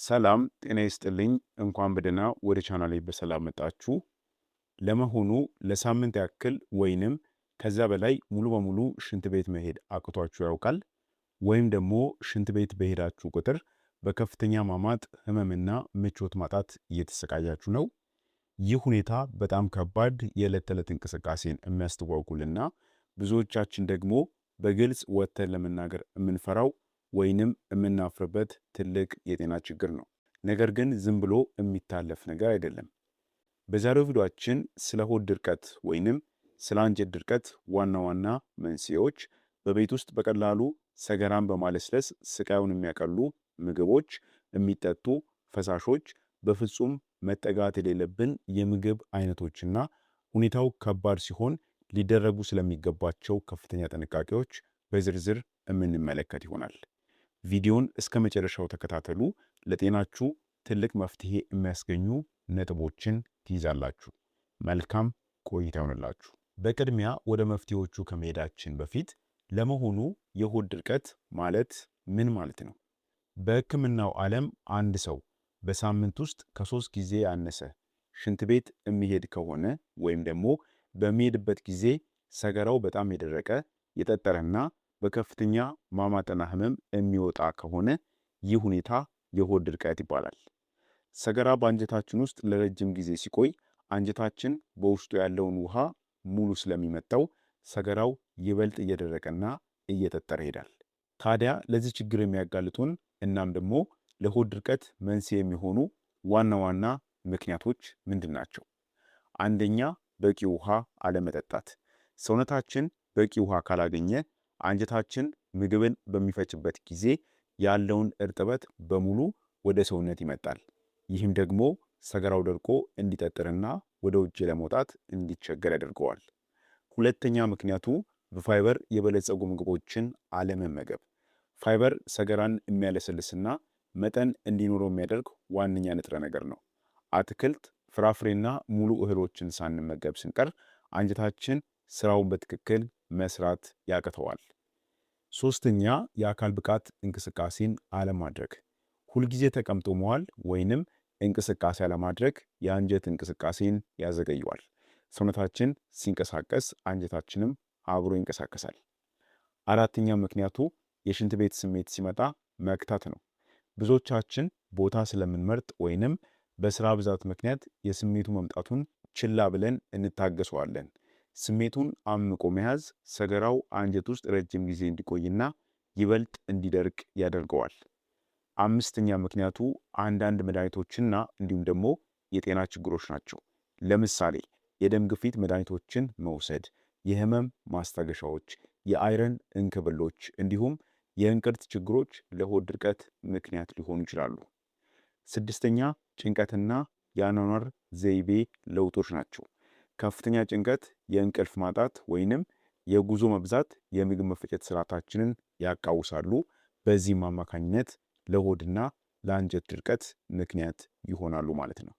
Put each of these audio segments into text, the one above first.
ሰላም ጤና ይስጥልኝ። እንኳን በደህና ወደ ቻናሌ በሰላም መጣችሁ። ለመሆኑ ለሳምንት ያክል ወይንም ከዛ በላይ ሙሉ በሙሉ ሽንት ቤት መሄድ አቅቷችሁ ያውቃል? ወይም ደግሞ ሽንት ቤት በሄዳችሁ ቁጥር በከፍተኛ ማማጥ፣ ህመምና ምቾት ማጣት እየተሰቃያችሁ ነው? ይህ ሁኔታ በጣም ከባድ የዕለት ተዕለት እንቅስቃሴን የሚያስተጓጉልና ብዙዎቻችን ደግሞ በግልጽ ወጥተን ለመናገር የምንፈራው ወይንም የምናፍርበት ትልቅ የጤና ችግር ነው። ነገር ግን ዝም ብሎ የሚታለፍ ነገር አይደለም። በዛሬው ቪዲዮአችን ስለ ሆድ ድርቀት ወይንም ስለ አንጀት ድርቀት ዋና ዋና መንስኤዎች፣ በቤት ውስጥ በቀላሉ ሰገራን በማለስለስ ስቃዩን የሚያቀሉ ምግቦች፣ የሚጠጡ ፈሳሾች፣ በፍጹም መጠጋት የሌለብን የምግብ አይነቶችና ሁኔታው ከባድ ሲሆን ሊደረጉ ስለሚገባቸው ከፍተኛ ጥንቃቄዎች በዝርዝር የምንመለከት ይሆናል። ቪዲዮን እስከ መጨረሻው ተከታተሉ። ለጤናችሁ ትልቅ መፍትሄ የሚያስገኙ ነጥቦችን ትይዛላችሁ። መልካም ቆይታ ይሆንላችሁ። በቅድሚያ ወደ መፍትሄዎቹ ከመሄዳችን በፊት ለመሆኑ የሆድ ድርቀት ማለት ምን ማለት ነው? በሕክምናው ዓለም አንድ ሰው በሳምንት ውስጥ ከ3 ጊዜ ያነሰ ሽንት ቤት የሚሄድ ከሆነ ወይም ደግሞ በሚሄድበት ጊዜ ሰገራው በጣም የደረቀ የጠጠረና በከፍተኛ ማማጥና ህመም የሚወጣ ከሆነ ይህ ሁኔታ የሆድ ድርቀት ይባላል። ሰገራ በአንጀታችን ውስጥ ለረጅም ጊዜ ሲቆይ አንጀታችን በውስጡ ያለውን ውሃ ሙሉ ስለሚመጣው ሰገራው ይበልጥ እየደረቀና እየጠጠረ ይሄዳል። ታዲያ ለዚህ ችግር የሚያጋልጡን እናም ደግሞ ለሆድ ድርቀት መንስኤ የሚሆኑ ዋና ዋና ምክንያቶች ምንድን ናቸው? አንደኛ፣ በቂ ውሃ አለመጠጣት። ሰውነታችን በቂ ውሃ ካላገኘ አንጀታችን ምግብን በሚፈጭበት ጊዜ ያለውን እርጥበት በሙሉ ወደ ሰውነት ይመጣል። ይህም ደግሞ ሰገራው ደርቆ እንዲጠጥርና ወደ ውጭ ለመውጣት እንዲቸገር ያደርገዋል። ሁለተኛ ምክንያቱ በፋይበር የበለጸጉ ምግቦችን አለመመገብ። ፋይበር ሰገራን የሚያለሰልስና መጠን እንዲኖረው የሚያደርግ ዋነኛ ንጥረ ነገር ነው። አትክልት፣ ፍራፍሬና ሙሉ እህሎችን ሳንመገብ ስንቀር አንጀታችን ስራውን በትክክል መስራት ያቅተዋል። ሶስተኛ፣ የአካል ብቃት እንቅስቃሴን አለማድረግ። ሁልጊዜ ተቀምጦ መዋል ወይንም እንቅስቃሴ አለማድረግ የአንጀት እንቅስቃሴን ያዘገየዋል። ሰውነታችን ሲንቀሳቀስ አንጀታችንም አብሮ ይንቀሳቀሳል። አራተኛ ምክንያቱ የሽንት ቤት ስሜት ሲመጣ መክታት ነው። ብዙዎቻችን ቦታ ስለምንመርጥ ወይንም በስራ ብዛት ምክንያት የስሜቱ መምጣቱን ችላ ብለን እንታገሰዋለን። ስሜቱን አምቆ መያዝ ሰገራው አንጀት ውስጥ ረጅም ጊዜ እንዲቆይና ይበልጥ እንዲደርቅ ያደርገዋል። አምስተኛ ምክንያቱ አንዳንድ መድኃኒቶችና እንዲሁም ደግሞ የጤና ችግሮች ናቸው። ለምሳሌ የደም ግፊት መድኃኒቶችን መውሰድ፣ የህመም ማስታገሻዎች፣ የአይረን እንክብሎች እንዲሁም የእንቅርት ችግሮች ለሆድ ድርቀት ምክንያት ሊሆኑ ይችላሉ። ስድስተኛ፣ ጭንቀትና የአኗኗር ዘይቤ ለውጦች ናቸው። ከፍተኛ ጭንቀት፣ የእንቅልፍ ማጣት ወይንም የጉዞ መብዛት የምግብ መፈጨት ስርዓታችንን ያቃውሳሉ። በዚህም አማካኝነት ለሆድና ለአንጀት ድርቀት ምክንያት ይሆናሉ ማለት ነው።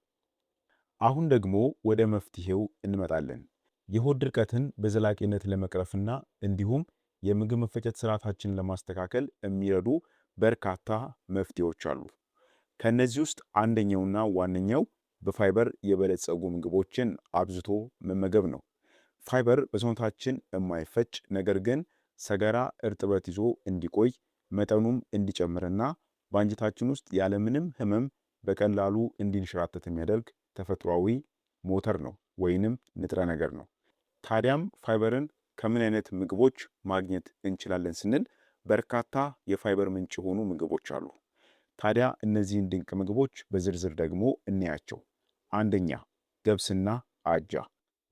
አሁን ደግሞ ወደ መፍትሄው እንመጣለን። የሆድ ድርቀትን በዘላቂነት ለመቅረፍና እንዲሁም የምግብ መፈጨት ስርዓታችንን ለማስተካከል የሚረዱ በርካታ መፍትሄዎች አሉ። ከነዚህ ውስጥ አንደኛውና ዋነኛው በፋይበር የበለጸጉ ምግቦችን አብዝቶ መመገብ ነው። ፋይበር በሰውነታችን የማይፈጭ ነገር ግን ሰገራ እርጥበት ይዞ እንዲቆይ መጠኑም እንዲጨምርና በአንጀታችን ውስጥ ያለምንም ህመም በቀላሉ እንዲንሸራተት የሚያደርግ ተፈጥሯዊ ሞተር ነው ወይንም ንጥረ ነገር ነው። ታዲያም ፋይበርን ከምን አይነት ምግቦች ማግኘት እንችላለን ስንል በርካታ የፋይበር ምንጭ የሆኑ ምግቦች አሉ። ታዲያ እነዚህን ድንቅ ምግቦች በዝርዝር ደግሞ እንያቸው። አንደኛ፣ ገብስና አጃ።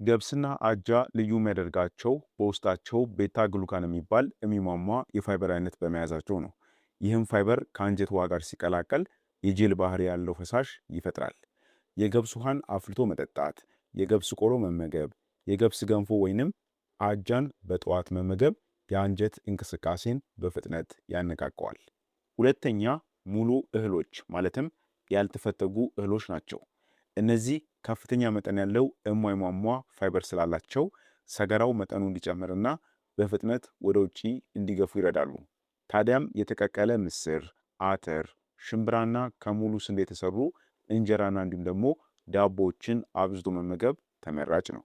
ገብስና አጃ ልዩ የሚያደርጋቸው በውስጣቸው ቤታ ግሉካን የሚባል የሚሟሟ የፋይበር አይነት በመያዛቸው ነው። ይህም ፋይበር ከአንጀት ውሃ ጋር ሲቀላቀል የጄል ባህሪ ያለው ፈሳሽ ይፈጥራል። የገብስ ውሃን አፍልቶ መጠጣት፣ የገብስ ቆሎ መመገብ፣ የገብስ ገንፎ ወይንም አጃን በጠዋት መመገብ የአንጀት እንቅስቃሴን በፍጥነት ያነቃቀዋል። ሁለተኛ፣ ሙሉ እህሎች ማለትም ያልተፈተጉ እህሎች ናቸው። እነዚህ ከፍተኛ መጠን ያለው የማይሟሟ ፋይበር ስላላቸው ሰገራው መጠኑ እንዲጨምርና በፍጥነት ወደ ውጪ እንዲገፉ ይረዳሉ። ታዲያም የተቀቀለ ምስር፣ አተር፣ ሽምብራና ከሙሉ ስንዴ የተሰሩ እንጀራና እንዲሁም ደግሞ ዳቦዎችን አብዝቶ መመገብ ተመራጭ ነው።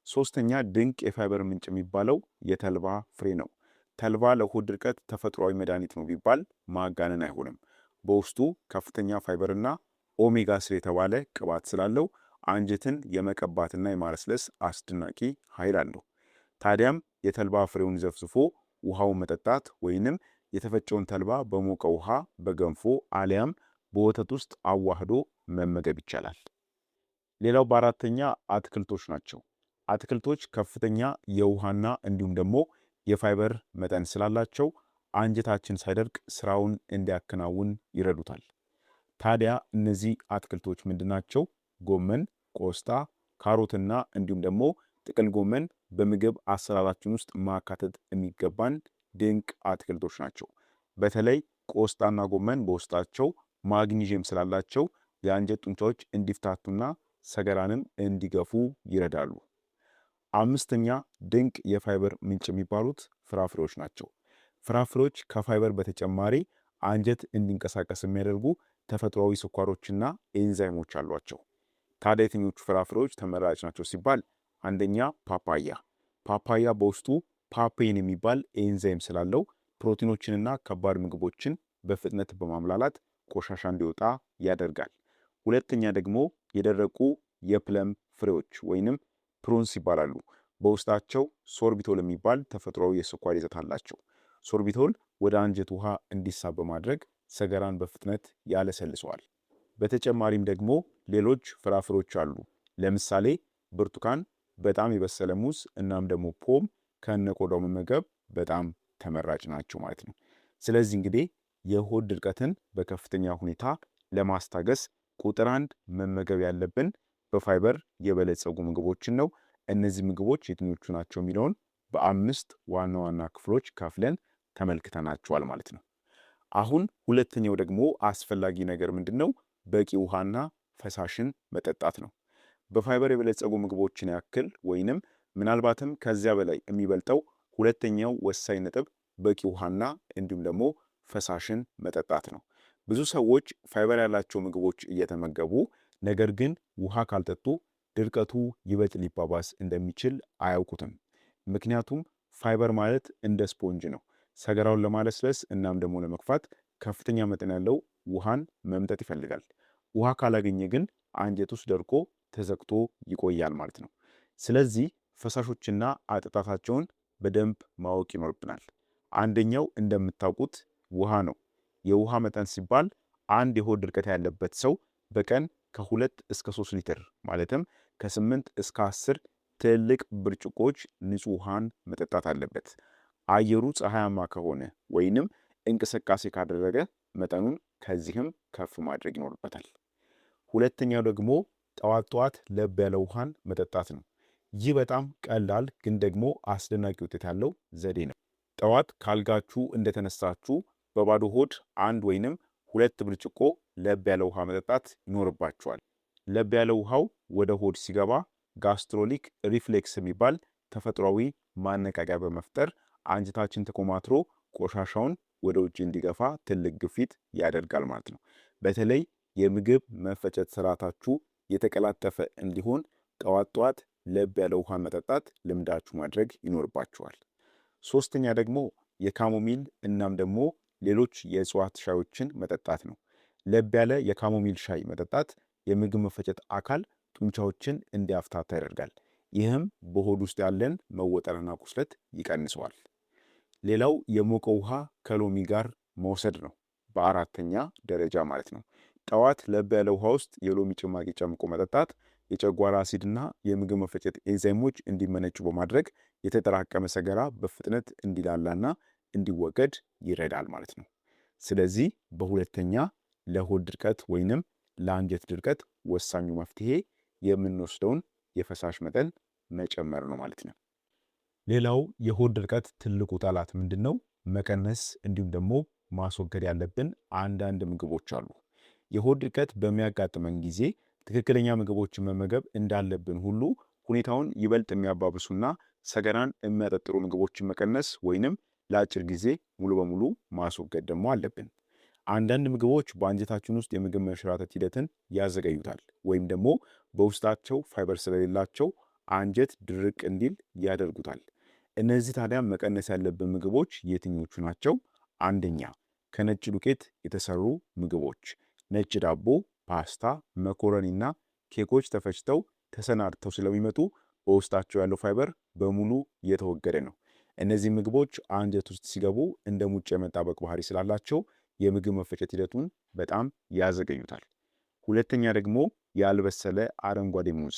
ሶስተኛ ድንቅ የፋይበር ምንጭ የሚባለው የተልባ ፍሬ ነው። ተልባ ለሆድ ድርቀት ተፈጥሯዊ መድኃኒት ነው ቢባል ማጋነን አይሆንም። በውስጡ ከፍተኛ ፋይበርና ኦሜጋ 3 የተባለ ቅባት ስላለው አንጀትን የመቀባትና የማለስለስ አስደናቂ ኃይል አለው። ታዲያም የተልባ ፍሬውን ዘፍዝፎ ውሃውን መጠጣት ወይንም የተፈጨውን ተልባ በሞቀ ውሃ በገንፎ አሊያም በወተት ውስጥ አዋህዶ መመገብ ይቻላል። ሌላው በአራተኛ አትክልቶች ናቸው። አትክልቶች ከፍተኛ የውሃና እንዲሁም ደግሞ የፋይበር መጠን ስላላቸው አንጀታችን ሳይደርቅ ስራውን እንዲያከናውን ይረዱታል። ታዲያ እነዚህ አትክልቶች ምንድናቸው? ጎመን፣ ቆስጣ፣ ካሮትና እንዲሁም ደግሞ ጥቅል ጎመን በምግብ አሰራራችን ውስጥ ማካተት የሚገባን ድንቅ አትክልቶች ናቸው። በተለይ ቆስጣና ጎመን በውስጣቸው ማግኒዥየም ስላላቸው የአንጀት ጡንቻዎች እንዲፍታቱና ሰገራንም እንዲገፉ ይረዳሉ። አምስተኛ ድንቅ የፋይበር ምንጭ የሚባሉት ፍራፍሬዎች ናቸው። ፍራፍሬዎች ከፋይበር በተጨማሪ አንጀት እንዲንቀሳቀስ የሚያደርጉ ተፈጥሯዊ ስኳሮችና ኤንዛይሞች አሏቸው። ታዲያ የትኞቹ ፍራፍሬዎች ተመራጭ ናቸው ሲባል፣ አንደኛ ፓፓያ። ፓፓያ በውስጡ ፓፔን የሚባል ኤንዛይም ስላለው ፕሮቲኖችንና ከባድ ምግቦችን በፍጥነት በማምላላት ቆሻሻ እንዲወጣ ያደርጋል። ሁለተኛ ደግሞ የደረቁ የፕለም ፍሬዎች ወይንም ፕሩንስ ይባላሉ። በውስጣቸው ሶርቢቶል የሚባል ተፈጥሯዊ የስኳር ይዘት አላቸው። ሶርቢቶል ወደ አንጀት ውሃ እንዲሳብ በማድረግ ሰገራን በፍጥነት ያለሰልሰዋል። በተጨማሪም ደግሞ ሌሎች ፍራፍሬዎች አሉ። ለምሳሌ ብርቱካን፣ በጣም የበሰለ ሙዝ እናም ደግሞ ፖም ከነቆዳው መመገብ በጣም ተመራጭ ናቸው ማለት ነው። ስለዚህ እንግዲህ የሆድ ድርቀትን በከፍተኛ ሁኔታ ለማስታገስ ቁጥር 1 መመገብ ያለብን በፋይበር የበለጸጉ ምግቦችን ነው። እነዚህ ምግቦች የትኞቹ ናቸው የሚለውን በ5 ዋና ዋና ክፍሎች ከፍለን ተመልክተናቸዋል ማለት ነው። አሁን ሁለተኛው ደግሞ አስፈላጊ ነገር ምንድነው? በቂ ውሃና ፈሳሽን መጠጣት ነው። በፋይበር የበለጸጉ ምግቦችን ያክል ወይንም ምናልባትም ከዚያ በላይ የሚበልጠው ሁለተኛው ወሳኝ ነጥብ በቂ ውሃና እንዲሁም ደግሞ ፈሳሽን መጠጣት ነው። ብዙ ሰዎች ፋይበር ያላቸው ምግቦች እየተመገቡ ነገር ግን ውሃ ካልጠጡ ድርቀቱ ይበልጥ ሊባባስ እንደሚችል አያውቁትም። ምክንያቱም ፋይበር ማለት እንደ ስፖንጅ ነው። ሰገራውን ለማለስለስ እናም ደግሞ ለመግፋት ከፍተኛ መጠን ያለው ውሃን መምጠጥ ይፈልጋል። ውሃ ካላገኘ ግን አንጀት ውስጥ ደርቆ ተዘግቶ ይቆያል ማለት ነው። ስለዚህ ፈሳሾችና አጠጣታቸውን በደንብ ማወቅ ይኖርብናል። አንደኛው እንደምታውቁት ውሃ ነው። የውሃ መጠን ሲባል አንድ የሆድ ድርቀት ያለበት ሰው በቀን ከ2 እስከ 3 ሊትር ማለትም ከ8 እስከ 10 ትልቅ ብርጭቆች ንጹህ ውሃን መጠጣት አለበት። አየሩ ፀሐያማ ከሆነ ወይንም እንቅስቃሴ ካደረገ መጠኑን ከዚህም ከፍ ማድረግ ይኖርበታል። ሁለተኛው ደግሞ ጠዋት ለብ ያለ ውሃን መጠጣት ነው። ይህ በጣም ቀላል ግን ደግሞ አስደናቂ ውጤት ያለው ዘዴ ነው። ጠዋት ካልጋችሁ እንደተነሳችሁ በባዶ ሆድ 1 ወይንም 2 ብርጭቆ ለብ ያለ ውሃ መጠጣት ይኖርባችኋል። ለብ ያለ ውሃው ወደ ሆድ ሲገባ ጋስትሮሊክ ሪፍሌክስ የሚባል ተፈጥሯዊ ማነቃቂያ በመፍጠር አንጀታችን ተኮማትሮ ቆሻሻውን ወደ ውጭ እንዲገፋ ትልቅ ግፊት ያደርጋል ማለት ነው። በተለይ የምግብ መፈጨት ስርዓታችሁ የተቀላጠፈ እንዲሆን ጠዋት ለብ ያለ ውሃ መጠጣት ልምዳችሁ ማድረግ ይኖርባችኋል። ሶስተኛ ደግሞ የካሞሚል እናም ደግሞ ሌሎች የእጽዋት ሻዮችን መጠጣት ነው። ለብ ያለ የካሞሚል ሻይ መጠጣት የምግብ መፈጨት አካል ጡንቻዎችን እንዲያፍታታ ያደርጋል። ይህም በሆድ ውስጥ ያለን መወጠርና ቁስለት ይቀንሰዋል። ሌላው የሞቀ ውሃ ከሎሚ ጋር መውሰድ ነው፣ በአራተኛ ደረጃ ማለት ነው። ጠዋት ለብ ያለ ውሃ ውስጥ የሎሚ ጭማቂ ጨምቆ መጠጣት የጨጓራ አሲድና የምግብ መፈጨት ኤንዛይሞች እንዲመነጩ በማድረግ የተጠራቀመ ሰገራ በፍጥነት እንዲላላና እንዲወገድ ይረዳል ማለት ነው። ስለዚህ በሁለተኛ ለሆድ ድርቀት ወይንም ለአንጀት ድርቀት ወሳኙ መፍትሄ የምንወስደውን የፈሳሽ መጠን መጨመር ነው ማለት ነው። ሌላው የሆድ ድርቀት ትልቁ ጠላት ምንድን ነው? መቀነስ እንዲሁም ደግሞ ማስወገድ ያለብን አንዳንድ ምግቦች አሉ። የሆድ ድርቀት በሚያጋጥመን ጊዜ ትክክለኛ ምግቦችን መመገብ እንዳለብን ሁሉ ሁኔታውን ይበልጥ የሚያባብሱና ሰገራን የሚያጠጥሩ ምግቦችን መቀነስ ወይንም ለአጭር ጊዜ ሙሉ በሙሉ ማስወገድ ደግሞ አለብን። አንዳንድ ምግቦች በአንጀታችን ውስጥ የምግብ መንሸራተት ሂደትን ያዘገዩታል ወይም ደግሞ በውስጣቸው ፋይበር ስለሌላቸው አንጀት ድርቅ እንዲል ያደርጉታል። እነዚህ ታዲያ መቀነስ ያለብን ምግቦች የትኞቹ ናቸው? አንደኛ ከነጭ ዱቄት የተሰሩ ምግቦች፣ ነጭ ዳቦ፣ ፓስታ፣ መኮረኒና ኬኮች ተፈጭተው ተሰናድተው ስለሚመጡ በውስጣቸው ያለው ፋይበር በሙሉ የተወገደ ነው። እነዚህ ምግቦች አንጀት ውስጥ ሲገቡ እንደ ሙጭ የመጣበቅ ባህሪ ስላላቸው የምግብ መፈጨት ሂደቱን በጣም ያዘገዩታል። ሁለተኛ ደግሞ ያልበሰለ አረንጓዴ ሙዝ።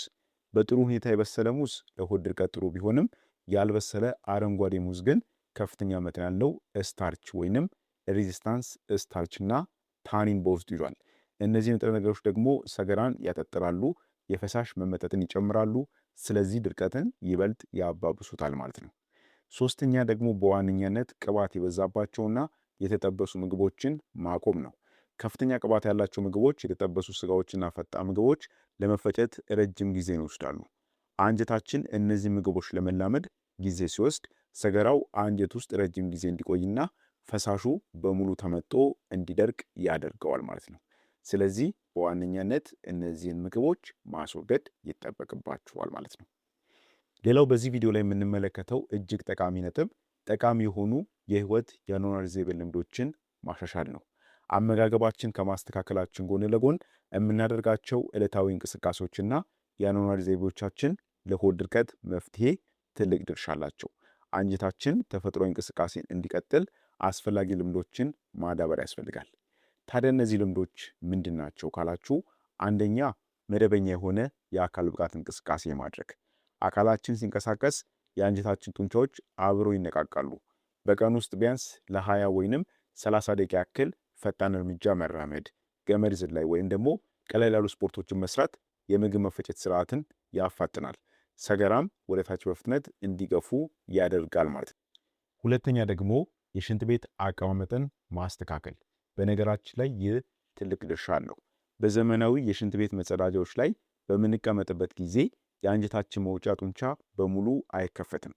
በጥሩ ሁኔታ የበሰለ ሙዝ ለሆድ ድርቀት ጥሩ ቢሆንም ያልበሰለ አረንጓዴ ሙዝ ግን ከፍተኛ መጠን ያለው ስታርች ወይንም ሬዚስታንስ ስታርች እና ታኒን በውስጡ ይዟል። እነዚህ ንጥረ ነገሮች ደግሞ ሰገራን ያጠጥራሉ፣ የፈሳሽ መመጠጥን ይጨምራሉ። ስለዚህ ድርቀትን ይበልጥ ያባብሱታል ማለት ነው። ሶስተኛ ደግሞ በዋነኛነት ቅባት የበዛባቸውና የተጠበሱ ምግቦችን ማቆም ነው። ከፍተኛ ቅባት ያላቸው ምግቦች፣ የተጠበሱ ስጋዎችና ፈጣን ምግቦች ለመፈጨት ረጅም ጊዜን ይወስዳሉ። አንጀታችን እነዚህ ምግቦች ለመላመድ ጊዜ ሲወስድ ሰገራው አንጀት ውስጥ ረጅም ጊዜ እንዲቆይና ፈሳሹ በሙሉ ተመጦ እንዲደርቅ ያደርገዋል ማለት ነው። ስለዚህ በዋነኛነት እነዚህን ምግቦች ማስወገድ ይጠበቅባችኋል ማለት ነው። ሌላው በዚህ ቪዲዮ ላይ የምንመለከተው እጅግ ጠቃሚ ነጥብ ጠቃሚ የሆኑ የህይወት የአኗኗር ዘይቤ ልምዶችን ማሻሻል ነው። አመጋገባችን ከማስተካከላችን ጎን ለጎን የምናደርጋቸው ዕለታዊ እንቅስቃሴዎችና የአኗኗር ዘይቤዎቻችን ለሆድ ድርቀት መፍትሄ ትልቅ ድርሻ አላቸው። አንጀታችን ተፈጥሯዊ እንቅስቃሴን እንዲቀጥል አስፈላጊ ልምዶችን ማዳበር ያስፈልጋል። ታዲያ እነዚህ ልምዶች ምንድን ናቸው ካላችሁ፣ አንደኛ መደበኛ የሆነ የአካል ብቃት እንቅስቃሴ ማድረግ። አካላችን ሲንቀሳቀስ የአንጀታችን ጡንቻዎች አብረው ይነቃቃሉ። በቀን ውስጥ ቢያንስ ለ20 ወይንም 30 ደቂቃ ያክል ፈጣን እርምጃ መራመድ፣ ገመድ ዝላይ ወይም ደግሞ ቀለል ያሉ ስፖርቶችን መስራት የምግብ መፈጨት ስርዓትን ያፋጥናል። ሰገራም ወደ ታች በፍጥነት እንዲገፉ ያደርጋል ማለት ነው። ሁለተኛ ደግሞ የሽንት ቤት አቀማመጥን ማስተካከል። በነገራችን ላይ ይህ ትልቅ ድርሻ አለው። በዘመናዊ የሽንት ቤት መጸዳጃዎች ላይ በምንቀመጥበት ጊዜ የአንጀታችን መውጫ ጡንቻ በሙሉ አይከፈትም።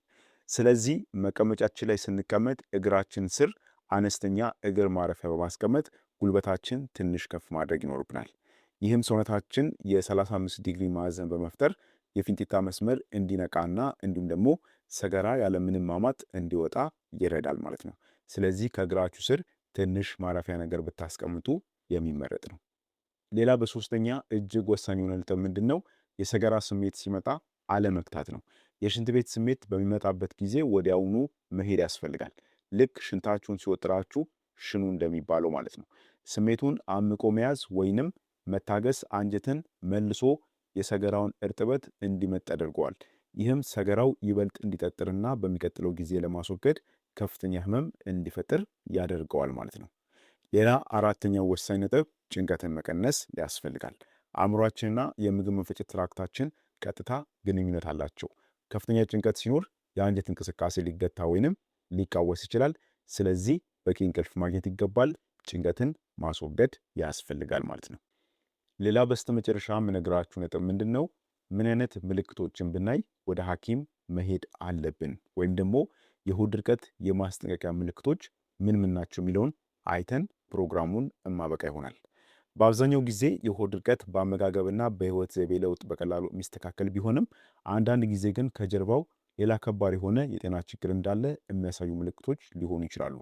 ስለዚህ መቀመጫችን ላይ ስንቀመጥ እግራችን ስር አነስተኛ እግር ማረፊያ በማስቀመጥ ጉልበታችን ትንሽ ከፍ ማድረግ ይኖርብናል። ይህም ሰውነታችን የ35 ዲግሪ ማዕዘን በመፍጠር የፊንጢጣ መስመር እንዲነቃና እንዲሁም ደግሞ ሰገራ ያለምንም ማማጥ እንዲወጣ ይረዳል ማለት ነው። ስለዚህ ከእግራችሁ ስር ትንሽ ማረፊያ ነገር ብታስቀምጡ የሚመረጥ ነው። ሌላ በሶስተኛ እጅግ ወሳኝ የሆነ ነጥብ ምንድን ነው? የሰገራ ስሜት ሲመጣ አለመግታት ነው። የሽንት ቤት ስሜት በሚመጣበት ጊዜ ወዲያውኑ መሄድ ያስፈልጋል። ልክ ሽንታችሁን ሲወጥራችሁ ሽኑ እንደሚባለው ማለት ነው። ስሜቱን አምቆ መያዝ ወይንም መታገስ አንጀትን መልሶ የሰገራውን እርጥበት እንዲመጥ ያደርገዋል። ይህም ሰገራው ይበልጥ እንዲጠጥርና በሚቀጥለው ጊዜ ለማስወገድ ከፍተኛ ህመም እንዲፈጥር ያደርገዋል ማለት ነው። ሌላ አራተኛው ወሳኝ ነጥብ ጭንቀትን መቀነስ ያስፈልጋል። አእምሯችንና የምግብ መፈጨት ትራክታችን ቀጥታ ግንኙነት አላቸው። ከፍተኛ ጭንቀት ሲኖር የአንጀት እንቅስቃሴ ሊገታ ወይንም ሊቃወስ ይችላል። ስለዚህ በቂ እንቅልፍ ማግኘት ይገባል። ጭንቀትን ማስወገድ ያስፈልጋል ማለት ነው። ሌላ በስተመጨረሻ የምነግራችሁ ነጥብ ምንድን ነው? ምን አይነት ምልክቶችን ብናይ ወደ ሐኪም መሄድ አለብን ወይም ደግሞ የሆድ ድርቀት የማስጠንቀቂያ ምልክቶች ምን ምን ናቸው የሚለውን አይተን ፕሮግራሙን እማበቃ ይሆናል። በአብዛኛው ጊዜ የሆድ ድርቀት በአመጋገብና በህይወት ዘይቤ ለውጥ በቀላሉ የሚስተካከል ቢሆንም አንዳንድ ጊዜ ግን ከጀርባው ሌላ ከባድ የሆነ የጤና ችግር እንዳለ የሚያሳዩ ምልክቶች ሊሆኑ ይችላሉ።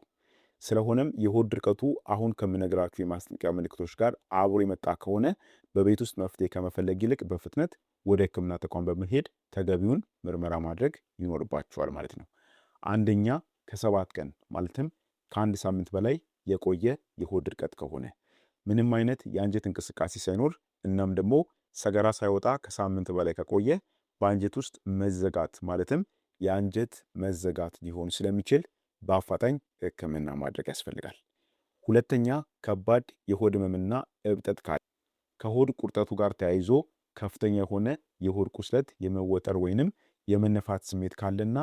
ስለሆነም የሆድ ድርቀቱ አሁን ከምነግራችሁ የማስጠንቀቂያ ምልክቶች ጋር አብሮ የመጣ ከሆነ በቤት ውስጥ መፍትሄ ከመፈለግ ይልቅ በፍጥነት ወደ ሕክምና ተቋም በመሄድ ተገቢውን ምርመራ ማድረግ ይኖርባችኋል ማለት ነው። አንደኛ ከ7 ቀን ማለትም ከ1 ሳምንት በላይ የቆየ የሆድ ድርቀት ከሆነ፣ ምንም አይነት የአንጀት እንቅስቃሴ ሳይኖር እናም ደግሞ ሰገራ ሳይወጣ ከሳምንት በላይ ከቆየ በአንጀት ውስጥ መዘጋት ማለትም የአንጀት መዘጋት ሊሆን ስለሚችል በአፋጣኝ ሕክምና ማድረግ ያስፈልጋል። ሁለተኛ ከባድ የሆድ ህመምና እብጠት ካለ፣ ከሆድ ቁርጠቱ ጋር ተያይዞ ከፍተኛ የሆነ የሆድ ቁስለት፣ የመወጠር ወይንም የመነፋት ስሜት ካለና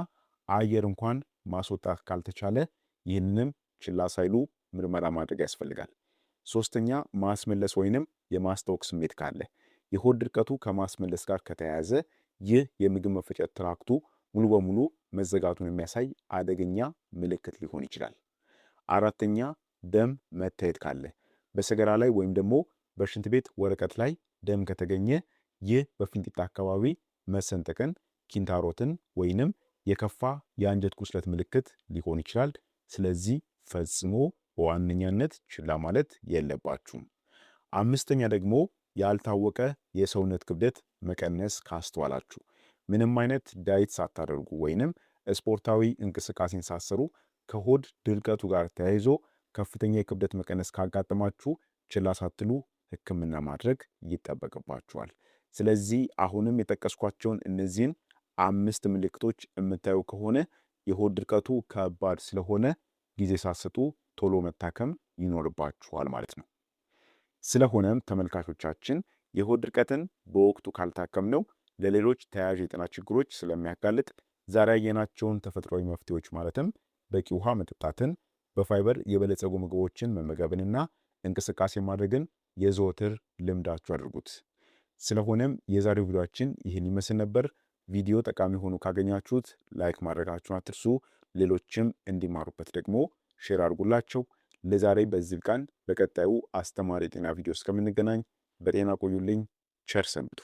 አየር እንኳን ማስወጣት ካልተቻለ ይህንንም ችላ ሳይሉ ምርመራ ማድረግ ያስፈልጋል። ሶስተኛ ማስመለስ ወይንም የማስታወክ ስሜት ካለ፣ የሆድ ድርቀቱ ከማስመለስ ጋር ከተያያዘ ይህ የምግብ መፈጨት ትራክቱ ሙሉ በሙሉ መዘጋቱን የሚያሳይ አደገኛ ምልክት ሊሆን ይችላል። አራተኛ ደም መታየት ካለ፣ በሰገራ ላይ ወይም ደግሞ በሽንት ቤት ወረቀት ላይ ደም ከተገኘ ይህ በፊንጢጣ አካባቢ መሰንጠቅን፣ ኪንታሮትን ወይንም የከፋ የአንጀት ቁስለት ምልክት ሊሆን ይችላል። ስለዚህ ፈጽሞ በዋነኛነት ችላ ማለት የለባችሁም። አምስተኛ ደግሞ ያልታወቀ የሰውነት ክብደት መቀነስ ካስተዋላችሁ፣ ምንም አይነት ዳይት ሳታደርጉ ወይንም ስፖርታዊ እንቅስቃሴን ሳሰሩ ከሆድ ድርቀቱ ጋር ተያይዞ ከፍተኛ የክብደት መቀነስ ካጋጠማችሁ ችላ ሳትሉ ሕክምና ማድረግ ይጠበቅባችኋል። ስለዚህ አሁንም የጠቀስኳቸውን እነዚህን 5 ምልክቶች የምታዩ ከሆነ የሆድ ድርቀቱ ከባድ ስለሆነ ጊዜ ሳትሰጡ ቶሎ መታከም ይኖርባችኋል ማለት ነው። ስለሆነም ተመልካቾቻችን የሆድ ድርቀትን በወቅቱ ካልታከምነው ለሌሎች ተያያዥ የጤና ችግሮች ስለሚያጋልጥ ዛሬ ያየናቸውን ተፈጥሯዊ መፍትሄዎች ማለትም በቂ ውሃ መጠጣትን፣ በፋይበር የበለጸጉ ምግቦችን መመገብንና እንቅስቃሴ ማድረግን የዘወትር ልምዳችሁ አድርጉት። ስለሆነም የዛሬው ቪዲዮአችን ይህን ይመስል ነበር። ቪዲዮ ጠቃሚ ሆኖ ካገኛችሁት ላይክ ማድረጋችሁን አትርሱ። ሌሎችም እንዲማሩበት ደግሞ ሼር አድርጉላቸው። ለዛሬ በዚህ ቃን። በቀጣዩ አስተማሪ የጤና ቪዲዮ እስከምንገናኝ በጤና ቆዩልኝ። ቸር ሰንብቱ።